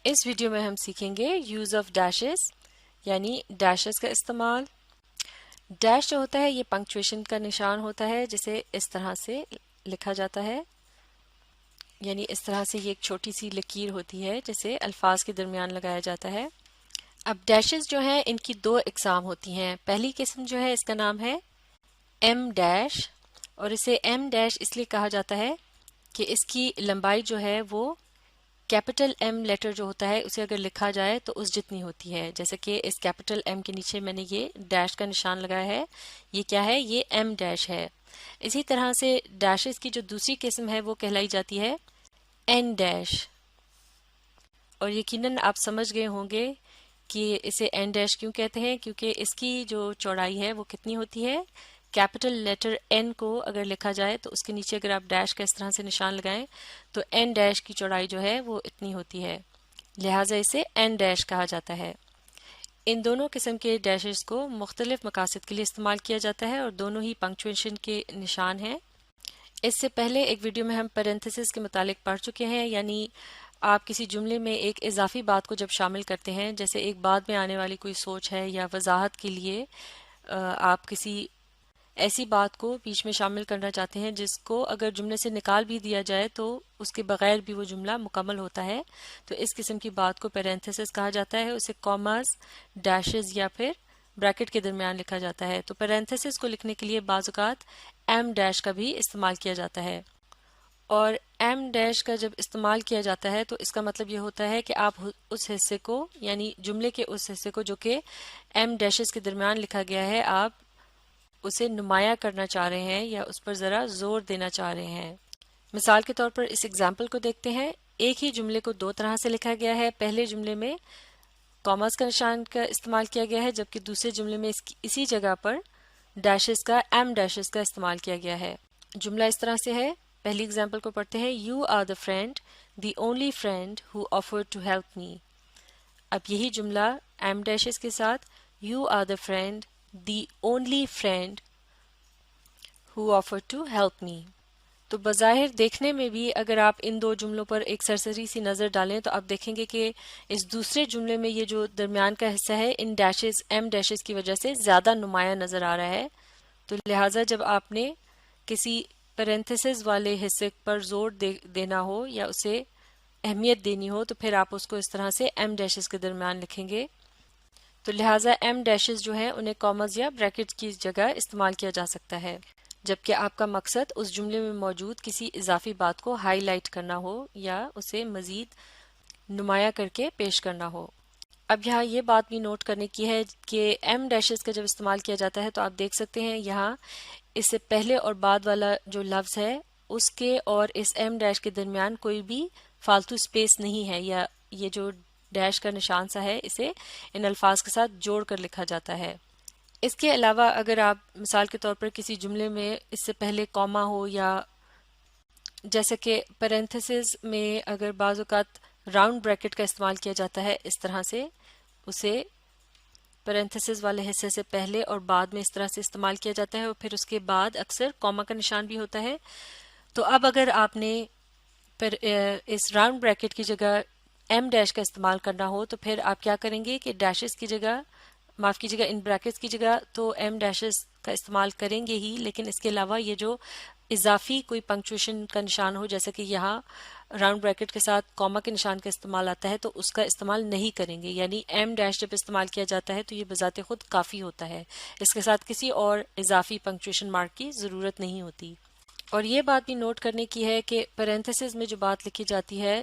اس video میں ہم سیکھیں گے یوز آف ڈیشز یعنی ڈیشز کا استعمال۔ ڈیش جو ہوتا ہے یہ پنکچویشن کا نشان ہوتا ہے جسے اس طرح سے لکھا جاتا ہے، یعنی اس طرح سے یہ ایک چھوٹی سی لکیر ہوتی ہے جسے الفاظ کے درمیان لگایا جاتا ہے۔ اب ڈیشز جو ہیں ان کی دو اقسام ہوتی ہیں۔ پہلی قسم جو ہے اس کا نام ہے ایم ڈیش، اور اسے ایم ڈیش اس لیے کہا جاتا ہے کہ اس کی لمبائی جو ہے وہ کیپٹل ایم لیٹر جو ہوتا ہے اسے اگر لکھا جائے تو اس جتنی ہوتی ہے، جیسے کہ اس کیپٹل ایم کے نیچے میں نے یہ ڈیش کا نشان لگایا ہے، یہ کیا ہے؟ یہ ایم ڈیش ہے۔ اسی طرح سے ڈیشز کی جو دوسری قسم ہے وہ کہلائی جاتی ہے این ڈیش، اور یقیناً آپ سمجھ گئے ہوں گے کہ اسے این ڈیش کیوں کہتے ہیں، کیونکہ اس کی جو چوڑائی ہے وہ کتنی ہوتی ہے؟ کیپٹل لیٹر این کو اگر لکھا جائے تو اس کے نیچے اگر آپ ڈیش کا اس طرح سے نشان لگائیں تو این ڈیش کی چوڑائی جو ہے وہ اتنی ہوتی ہے، لہٰذا اسے این ڈیش کہا جاتا ہے۔ ان دونوں قسم کے ڈیشز کو مختلف مقاصد کے لیے استعمال کیا جاتا ہے اور دونوں ہی پنکچویشن کے نشان ہیں۔ اس سے پہلے ایک ویڈیو میں ہم پیرنتھیسس کے متعلق پڑھ چکے ہیں، یعنی آپ کسی جملے میں ایک اضافی بات کو جب شامل کرتے ہیں، جیسے ایک بعد میں آنے والی کوئی سوچ ہے یا وضاحت کے لیے آپ کسی ایسی بات کو بیچ میں شامل کرنا چاہتے ہیں جس کو اگر جملے سے نکال بھی دیا جائے تو اس کے بغیر بھی وہ جملہ مکمل ہوتا ہے، تو اس قسم کی بات کو پیرنتھیسس کہا جاتا ہے۔ اسے کاماز، ڈیشز یا پھر بریکٹ کے درمیان لکھا جاتا ہے۔ تو پیرنتھیسس کو لکھنے کے لیے بعض اوقات ایم ڈیش کا بھی استعمال کیا جاتا ہے، اور ایم ڈیش کا جب استعمال کیا جاتا ہے تو اس کا مطلب یہ ہوتا ہے کہ آپ اس حصے کو، یعنی جملے کے اس حصے کو جو کہ ایم ڈیشز کے درمیان لکھا گیا ہے، آپ اسے نمایاں کرنا چاہ رہے ہیں یا اس پر ذرا زور دینا چاہ رہے ہیں۔ مثال کے طور پر اس ایگزامپل کو دیکھتے ہیں۔ ایک ہی جملے کو دو طرح سے لکھا گیا ہے۔ پہلے جملے میں کاماز کا نشان کا استعمال کیا گیا ہے، جبکہ دوسرے جملے میں اسی جگہ پر ڈیشز کا، ایم ڈیشز کا استعمال کیا گیا ہے۔ جملہ اس طرح سے ہے، پہلی ایگزامپل کو پڑھتے ہیں۔ You are the friend, the only friend who offered to help me. اب یہی جملہ ایم ڈیشز کے ساتھ، you are the friend, the only friend who offered to help me. تو بظاہر دیکھنے میں بھی اگر آپ ان دو جملوں پر ایک سرسری سی نظر ڈالیں تو آپ دیکھیں گے کہ اس دوسرے جملے میں یہ جو درمیان کا حصہ ہے ان ڈیشز، ایم ڈیشز کی وجہ سے زیادہ نمایاں نظر آ رہا ہے۔ تو لہٰذا جب آپ نے کسی پیرنتھیسز والے حصے پر زور دینا ہو یا اسے اہمیت دینی ہو تو پھر آپ اس کو اس طرح سے ایم ڈیشز کے درمیان لکھیں گے۔ تو لہٰذا ایم ڈیشز جو ہیں انہیں کاماز یا بریکٹ کی جگہ استعمال کیا جا سکتا ہے، جبکہ آپ کا مقصد اس جملے میں موجود کسی اضافی بات کو ہائی لائٹ کرنا ہو یا اسے مزید نمایاں کر کے پیش کرنا ہو۔ اب یہاں یہ بات بھی نوٹ کرنے کی ہے کہ ایم ڈیشز کا جب استعمال کیا جاتا ہے تو آپ دیکھ سکتے ہیں یہاں اس سے پہلے اور بعد والا جو لفظ ہے اس کے اور اس ایم ڈیش کے درمیان کوئی بھی فالتو سپیس نہیں ہے، یا یہ جو ڈیش کا نشان سا ہے اسے ان الفاظ کے ساتھ جوڑ کر لکھا جاتا ہے۔ اس کے علاوہ اگر آپ مثال کے طور پر کسی جملے میں اس سے پہلے کوما ہو، یا جیسے کہ پیرنتھیسز میں اگر بعض اوقات راؤنڈ بریکٹ کا استعمال کیا جاتا ہے، اس طرح سے اسے پیرنتھیسز والے حصے سے پہلے اور بعد میں اس طرح سے استعمال کیا جاتا ہے، اور پھر اس کے بعد اکثر کوما کا نشان بھی ہوتا ہے۔ تو اب اگر آپ نے اس راؤنڈ بریکٹ کی جگہ ایم ڈیش کا استعمال کرنا ہو تو پھر آپ کیا کریں گے کہ ڈیشز کی جگہ، معاف کیجیے گا، ان بریکٹس کی جگہ تو ایم ڈیشز کا استعمال کریں گے ہی، لیکن اس کے علاوہ یہ جو اضافی کوئی پنکچویشن کا نشان ہو، جیسے کہ یہاں راؤنڈ بریکٹ کے ساتھ کوما کے نشان کا استعمال آتا ہے، تو اس کا استعمال نہیں کریں گے۔ یعنی ایم ڈیش جب استعمال کیا جاتا ہے تو یہ بذات خود کافی ہوتا ہے، اس کے ساتھ کسی اور اضافی پنکچویشن مارک کی ضرورت نہیں ہوتی۔ اور یہ بات بھی نوٹ کرنے کی ہے کہ پیرنتھیسز میں جو بات لکھی جاتی ہے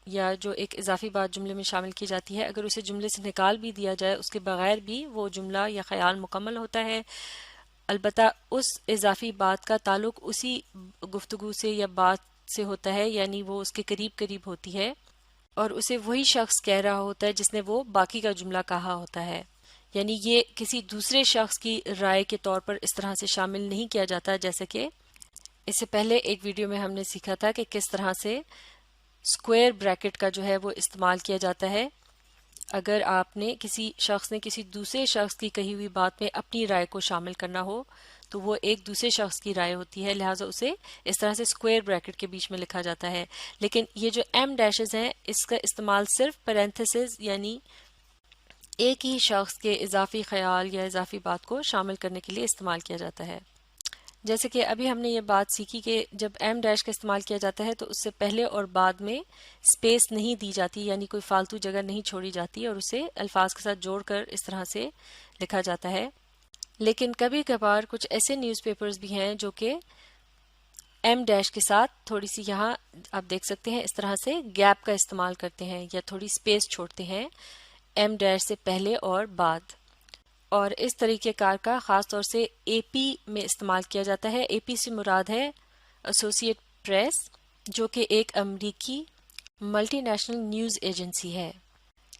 یا جو ایک اضافی بات جملے میں شامل کی جاتی ہے، اگر اسے جملے سے نکال بھی دیا جائے اس کے بغیر بھی وہ جملہ یا خیال مکمل ہوتا ہے، البتہ اس اضافی بات کا تعلق اسی گفتگو سے یا بات سے ہوتا ہے، یعنی وہ اس کے قریب قریب ہوتی ہے اور اسے وہی شخص کہہ رہا ہوتا ہے جس نے وہ باقی کا جملہ کہا ہوتا ہے، یعنی یہ کسی دوسرے شخص کی رائے کے طور پر اس طرح سے شامل نہیں کیا جاتا۔ جیسے کہ اس سے پہلے ایک ویڈیو میں ہم نے سیکھا تھا کہ کس طرح سے اسکوائر بریکٹ کا جو ہے وہ استعمال کیا جاتا ہے اگر آپ نے کسی شخص نے کسی دوسرے شخص کی کہی ہوئی بات میں اپنی رائے کو شامل کرنا ہو، تو وہ ایک دوسرے شخص کی رائے ہوتی ہے، لہٰذا اسے اس طرح سے اسکوائر بریکٹ کے بیچ میں لکھا جاتا ہے. لیکن یہ جو ایم ڈیشز ہیں اس کا استعمال صرف پیرنتھسز یعنی ایک ہی شخص کے اضافی خیال یا اضافی بات کو شامل کرنے کے لیے استعمال کیا جاتا ہے. جیسے کہ ابھی ہم نے یہ بات سیکھی کہ جب ایم ڈیش کا استعمال کیا جاتا ہے تو اس سے پہلے اور بعد میں اسپیس نہیں دی جاتی، یعنی کوئی فالتو جگہ نہیں چھوڑی جاتی اور اسے الفاظ کے ساتھ جوڑ کر اس طرح سے لکھا جاتا ہے. لیکن کبھی کبھار کچھ ایسے نیوز پیپرز بھی ہیں جو کہ ایم ڈیش کے ساتھ تھوڑی سی، یہاں آپ دیکھ سکتے ہیں اس طرح سے گیپ کا استعمال کرتے ہیں یا تھوڑی اسپیس چھوڑتے ہیں ایم ڈیش سے پہلے اور بعد. اور اس طریقہ کار کا خاص طور سے اے پی میں استعمال کیا جاتا ہے. اے پی سے مراد ہے ایسوسیٹ پریس، جو کہ ایک امریکی ملٹی نیشنل نیوز ایجنسی ہے.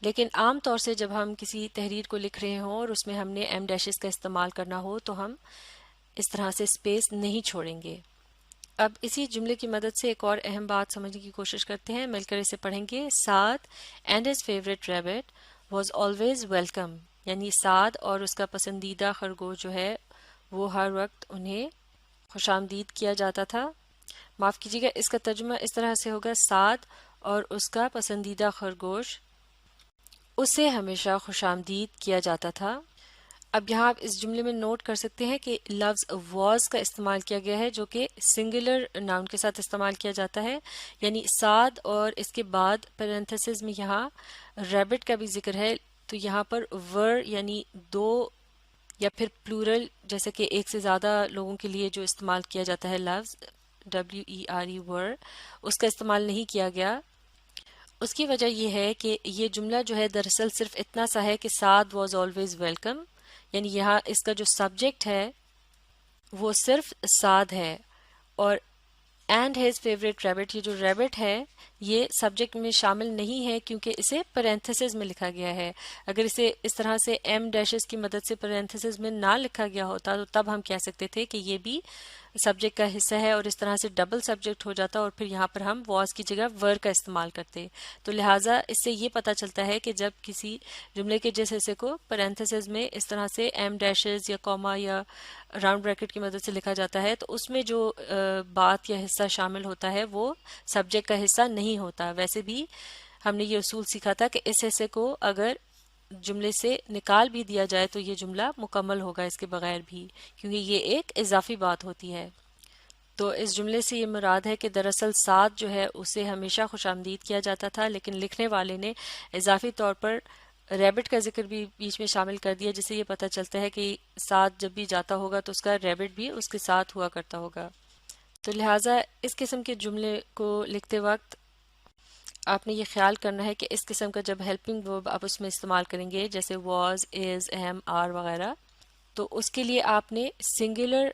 لیکن عام طور سے جب ہم کسی تحریر کو لکھ رہے ہوں اور اس میں ہم نے ایم ڈیشز کا استعمال کرنا ہو تو ہم اس طرح سے اسپیس نہیں چھوڑیں گے. اب اسی جملے کی مدد سے ایک اور اہم بات سمجھنے کی کوشش کرتے ہیں، مل کر اسے پڑھیں گے. Saad and his favourite rabbit was always welcome, یعنی سعد اور اس کا پسندیدہ خرگوش جو ہے وہ ہر وقت انہیں خوش آمدید کیا جاتا تھا. معاف کیجیے گا، اس کا ترجمہ اس طرح سے ہوگا: سعد اور اس کا پسندیدہ خرگوش اسے ہمیشہ خوش آمدید کیا جاتا تھا. اب یہاں آپ اس جملے میں نوٹ کر سکتے ہیں کہ لفظ واز کا استعمال کیا گیا ہے جو کہ سنگولر ناؤن کے ساتھ استعمال کیا جاتا ہے، یعنی سعد اور اس کے بعد پیرنتھسز میں یہاں ریبٹ کا بھی ذکر ہے. تو یہاں پر ور یعنی دو یا پھر پلورل، جیسے کہ ایک سے زیادہ لوگوں کے لیے جو استعمال کیا جاتا ہے لفظ WERE ور، اس کا استعمال نہیں کیا گیا. اس کی وجہ یہ ہے کہ یہ جملہ جو ہے دراصل صرف اتنا سا ہے کہ سعد واز آلویز ویلکم، یعنی یہاں اس کا جو سبجیکٹ ہے وہ صرف سعد ہے، اور اینڈ ہیز فیوریٹ ریبٹ، یہ جو ریبٹ ہے یہ سبجیکٹ میں شامل نہیں ہے کیونکہ اسے پیرنتھسز میں لکھا گیا ہے. اگر اسے اس طرح سے ایم ڈیشز کی مدد سے پیرنتھسز میں نہ لکھا گیا ہوتا تو تب ہم کہہ سکتے تھے کہ یہ بھی سبجیکٹ کا حصہ ہے اور اس طرح سے ڈبل سبجیکٹ ہو جاتا اور پھر یہاں پر ہم واز کی جگہ ور کا استعمال کرتے. تو لہٰذا اس سے یہ پتہ چلتا ہے کہ جب کسی جملے کے جس حصے کو پیرنتھسز میں اس طرح سے ایم ڈیشز یا کوما یا راؤنڈ بریکٹ کی مدد سے لکھا جاتا ہے تو اس میں جو بات یا حصہ شامل ہوتا ہے وہ سبجیکٹ کا حصہ نہیں ہوتا. ویسے بھی ہم نے یہ اصول سیکھا تھا کہ اس حصے کو اگر جملے سے نکال بھی دیا جائے تو یہ جملہ مکمل ہوگا اس کے بغیر بھی، کیونکہ یہ ایک اضافی بات ہوتی ہے. تو اس جملے سے یہ مراد ہے کہ دراصل سعد جو ہے اسے ہمیشہ خوش آمدید کیا جاتا تھا، لیکن لکھنے والے نے اضافی طور پر ریبٹ کا ذکر بھی بیچ میں شامل کر دیا، جس سے یہ پتہ چلتا ہے کہ سعد جب بھی جاتا ہوگا تو اس کا ریبٹ بھی اس کے ساتھ ہوا کرتا ہوگا. تو لہٰذا اس قسم کے جملے کو لکھتے وقت آپ نے یہ خیال کرنا ہے کہ اس قسم کا جب ہیلپنگ ورب آپ اس میں استعمال کریں گے جیسے واز، از، ایم، آر وغیرہ، تو اس کے لیے آپ نے سنگولر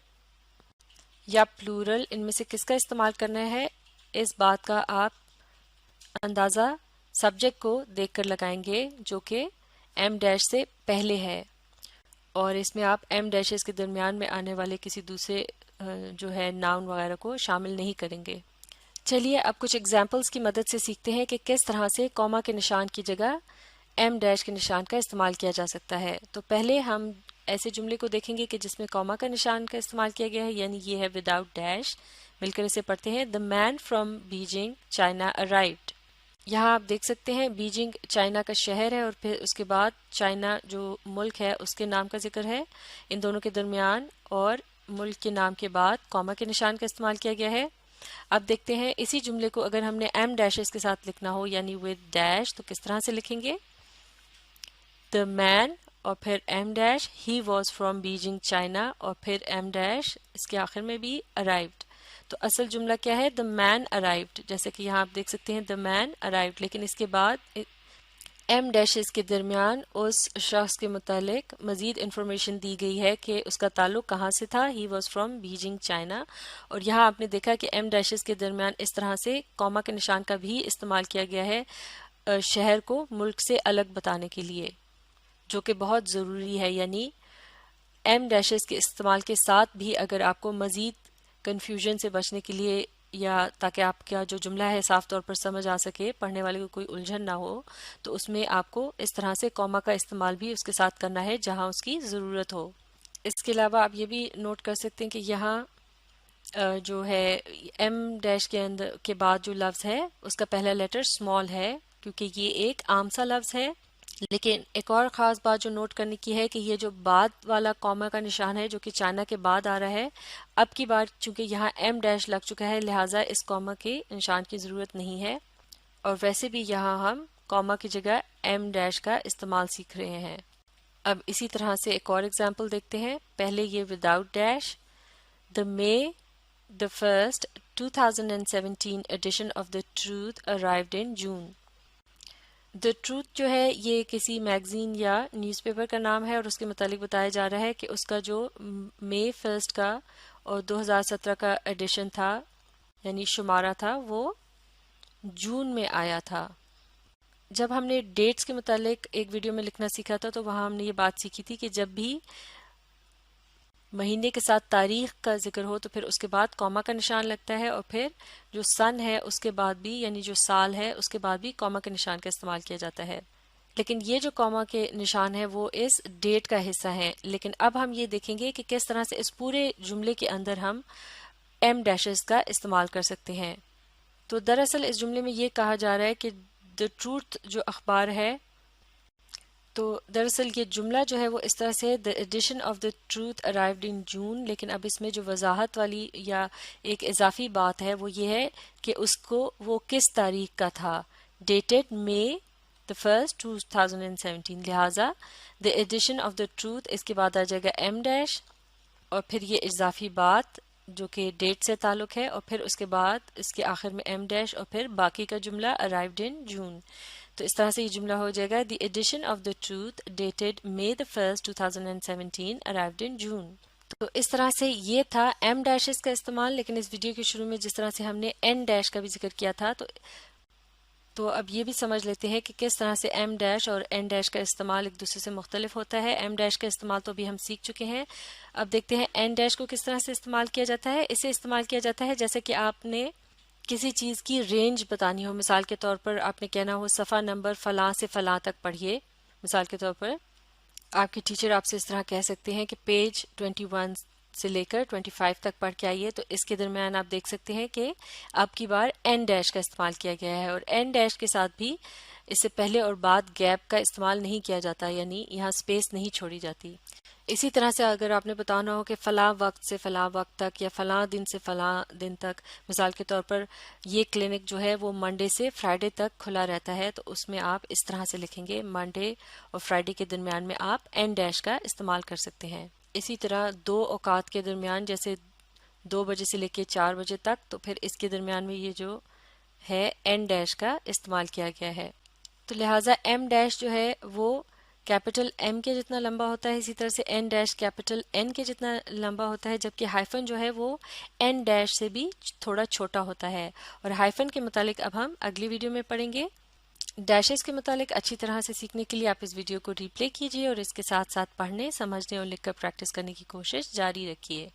یا پلورل ان میں سے کس کا استعمال کرنا ہے، اس بات کا آپ اندازہ سبجیکٹ کو دیکھ کر لگائیں گے جو کہ ایم ڈیش سے پہلے ہے، اور اس میں آپ ایم ڈیشز کے درمیان میں آنے والے کسی دوسرے جو ہے ناؤن وغیرہ کو شامل نہیں کریں گے. چلیے اب کچھ ایگزامپلس کی مدد سے سیکھتے ہیں کہ کس طرح سے کوما کے نشان کی جگہ ایم ڈیش کے نشان کا استعمال کیا جا سکتا ہے. تو پہلے ہم ایسے جملے کو دیکھیں گے کہ جس میں کوما کا نشان کا استعمال کیا گیا ہے، یعنی یہ ہے وداؤٹ ڈیش. مل کر اسے پڑھتے ہیں: The man from Beijing China arrived. یہاں آپ دیکھ سکتے ہیں بیجنگ چائنا کا شہر ہے اور پھر اس کے بعد چائنا جو ملک ہے اس کے نام کا ذکر ہے. ان دونوں کے درمیان اور ملک کے نام کے بعد کوما کے نشان کا استعمال کیا گیا ہے. اب دیکھتے ہیں اسی جملے کو اگر ہم نے ایم ڈیشز کے ساتھ لکھنا ہو یعنی ود ڈیش تو کس طرح سے لکھیں گے. The man اور پھر em dash, he was from Beijing China اور پھر ایم ڈیش اس کے آخر میں بھی arrived. تو اصل جملہ کیا ہے؟ The man arrived. جیسے کہ یہاں آپ دیکھ سکتے ہیں The man arrived، لیکن اس کے بعد ایم ڈیشز کے درمیان اس شخص کے متعلق مزید انفارمیشن دی گئی ہے کہ اس کا تعلق کہاں سے تھا. He was from Beijing China. اور یہاں آپ نے دیکھا کہ ایم ڈیشز کے درمیان اس طرح سے کوما کے نشان کا بھی استعمال کیا گیا ہے شہر کو ملک سے الگ بتانے کے لیے، جو کہ بہت ضروری ہے. یعنی ایم ڈیشز کے استعمال کے ساتھ بھی اگر آپ کو مزید کنفیوژن سے بچنے کے لیے یا تاکہ آپ کا جو جملہ ہے صاف طور پر سمجھ آ سکے، پڑھنے والے کو کوئی الجھن نہ ہو، تو اس میں آپ کو اس طرح سے کوما کا استعمال بھی اس کے ساتھ کرنا ہے جہاں اس کی ضرورت ہو. اس کے علاوہ آپ یہ بھی نوٹ کر سکتے ہیں کہ یہاں جو ہے ایم ڈیش کے اندر کے بعد جو لفظ ہے اس کا پہلا لیٹر اسمال ہے کیونکہ یہ ایک عام سا لفظ ہے. لیکن ایک اور خاص بات جو نوٹ کرنے کی ہے کہ یہ جو بعد والا کاما کا نشان ہے جو کہ چائنا کے بعد آ رہا ہے، اب کی بار چونکہ یہاں ایم ڈیش لگ چکا ہے لہٰذا اس کاما کے نشان کی ضرورت نہیں ہے، اور ویسے بھی یہاں ہم کاما کی جگہ ایم ڈیش کا استعمال سیکھ رہے ہیں. اب اسی طرح سے ایک اور ایگزامپل دیکھتے ہیں. پہلے یہ without dash. The May the 1st 2017 edition of The Truth arrived in June. The Truth جو ہے یہ کسی میگزین یا نیوز پیپر کا نام ہے اور اس کے متعلق بتایا جا رہا ہے کہ اس کا جو مئی 1 کا اور 2017 کا ایڈیشن تھا یعنی شمارہ تھا وہ جون میں آیا تھا. جب ہم نے ڈیٹس کے متعلق ایک ویڈیو میں لکھنا سیکھا تھا تو وہاں ہم نے یہ بات سیکھی تھی کہ جب بھی مہینے کے ساتھ تاریخ کا ذکر ہو تو پھر اس کے بعد کاما کا نشان لگتا ہے، اور پھر جو سن ہے اس کے بعد بھی یعنی جو سال ہے اس کے بعد بھی کاما کے نشان کا استعمال کیا جاتا ہے. لیکن یہ جو کاما کے نشان ہے وہ اس ڈیٹ کا حصہ ہے. لیکن اب ہم یہ دیکھیں گے کہ کس طرح سے اس پورے جملے کے اندر ہم ایم ڈیشز کا استعمال کر سکتے ہیں. تو دراصل اس جملے میں یہ کہا جا رہا ہے کہ دا ٹروتھ جو اخبار ہے، تو دراصل یہ جملہ جو ہے وہ اس طرح سے the edition of the truth arrived in June، لیکن اب اس میں جو وضاحت والی یا ایک اضافی بات ہے وہ یہ ہے کہ اس کو وہ کس تاریخ کا تھا، dated May the 1st 2017، لہٰذا the edition of the truth اس کے بعد آ جائے گا ایم ڈیش اور پھر یہ اضافی بات جو کہ ڈیٹ سے تعلق ہے اور پھر اس کے بعد اس کے آخر میں ایم ڈیش اور پھر باقی کا جملہ arrived in June. تو اس طرح سے یہ جملہ ہو جائے گا The edition of the truth dated May the 1st 2017 arrived in June. تو اس طرح سے یہ تھا ایم ڈیشز کا استعمال. لیکن اس ویڈیو کے شروع میں جس طرح سے ہم نے این ڈیش کا بھی ذکر کیا تھا تو اب یہ بھی سمجھ لیتے ہیں کہ کس طرح سے ایم ڈیش اور این ڈیش کا استعمال ایک دوسرے سے مختلف ہوتا ہے. ایم ڈیش کا استعمال تو بھی ہم سیکھ چکے ہیں. اب دیکھتے ہیں این ڈیش کو کس طرح سے استعمال کیا جاتا ہے. اسے استعمال کیا جاتا ہے جیسے کہ آپ نے کسی چیز کی رینج بتانی ہو. مثال کے طور پر آپ نے کہنا ہو صفحہ نمبر فلاں سے فلاں تک پڑھیے. مثال کے طور پر آپ کے ٹیچر آپ سے اس طرح کہہ سکتے ہیں کہ پیج 21 سے لے کر 25 تک پڑھ کے آئیے. تو اس کے درمیان آپ دیکھ سکتے ہیں کہ اب کی بار این ڈیش کا استعمال کیا گیا ہے، اور این ڈیش کے ساتھ بھی اس سے پہلے اور بعد گیپ کا استعمال نہیں کیا جاتا، یعنی یہاں سپیس نہیں چھوڑی جاتی. اسی طرح سے اگر آپ نے بتانا ہو کہ فلاں وقت سے فلاں وقت تک یا فلاں دن سے فلاں دن تک، مثال کے طور پر یہ کلینک جو ہے وہ منڈے سے فرائیڈے تک کھلا رہتا ہے، تو اس میں آپ اس طرح سے لکھیں گے منڈے اور فرائیڈے کے درمیان میں آپ این ڈیش کا استعمال کر سکتے ہیں. اسی طرح دو اوقات کے درمیان جیسے 2 بجے سے لے کے 4 بجے تک، تو پھر اس کے درمیان میں یہ جو ہے این ڈیش کا استعمال کیا گیا ہے. تو لہٰذا ایم ڈیش جو ہے وہ کیپٹل ایم کے جتنا لمبا ہوتا ہے، اسی طرح سے این ڈیش کیپٹل این کے جتنا لمبا ہوتا ہے، جبکہ ہائفن جو ہے وہ این ڈیش سے بھی تھوڑا چھوٹا ہوتا ہے. اور ہائفن کے متعلق اب ہم اگلی ویڈیو میں پڑھیں گے. ڈیشز کے متعلق اچھی طرح سے سیکھنے کے لیے آپ اس ویڈیو کو ری پلے کیجیے اور اس کے ساتھ ساتھ پڑھنے، سمجھنے اور لکھ کر پریکٹس کرنے کی کوشش جاری رکھیے.